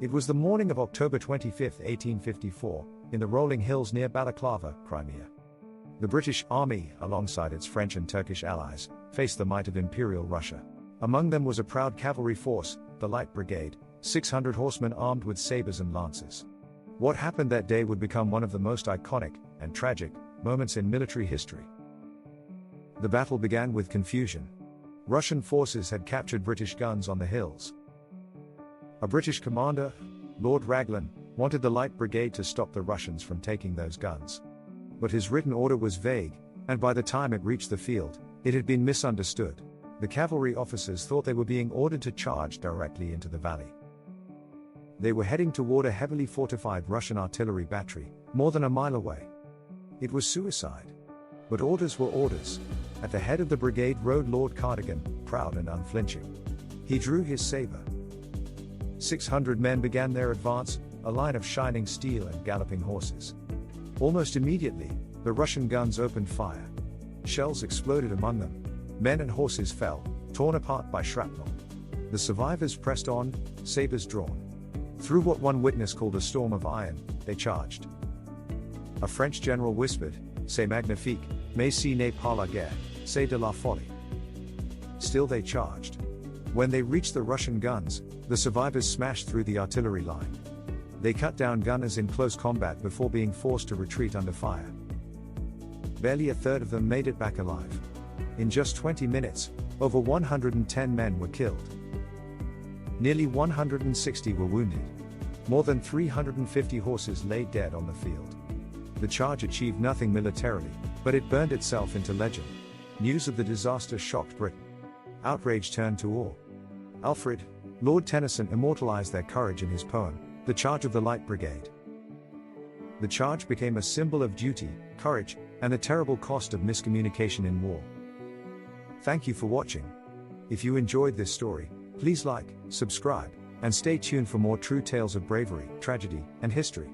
It was the morning of October 25, 1854, in the rolling hills near Balaclava, Crimea. The British Army, alongside its French and Turkish allies, faced the might of Imperial Russia. Among them was a proud cavalry force, the Light Brigade, 600 horsemen armed with sabers and lances. What happened that day would become one of the most iconic and tragic moments in military history. The battle began with confusion. Russian forces had captured British guns on the hills. A British commander, Lord Raglan, wanted the Light Brigade to stop the Russians from taking those guns. But his written order was vague, and by the time it reached the field, it had been misunderstood. The cavalry officers thought they were being ordered to charge directly into the valley. They were heading toward a heavily fortified Russian artillery battery, more than a mile away. It was suicide. But orders were orders. At the head of the brigade rode Lord Cardigan, proud and unflinching. He drew his saber. 600 men began their advance, a line of shining steel and galloping horses. Almost immediately, the Russian guns opened fire. Shells exploded among them. Men and horses fell, torn apart by shrapnel. The survivors pressed on, sabers drawn. Through what one witness called a storm of iron, they charged. A French general whispered, "C'est magnifique, mais ce n'est pas la guerre, c'est de la folie." Still they charged. When they reached the Russian guns, the survivors smashed through the artillery line. They cut down gunners in close combat before being forced to retreat under fire. Barely a third of them made it back alive. In just 20 minutes, over 110 men were killed. Nearly 160 were wounded. More than 350 horses lay dead on the field. The charge achieved nothing militarily, but it burned itself into legend. News of the disaster shocked Britain. Outrage turned to awe. Alfred, Lord Tennyson immortalized their courage in his poem, The Charge of the Light Brigade. The charge became a symbol of duty, courage, and the terrible cost of miscommunication in war. Thank you for watching. If you enjoyed this story, please like, subscribe, and stay tuned for more true tales of bravery, tragedy, and history.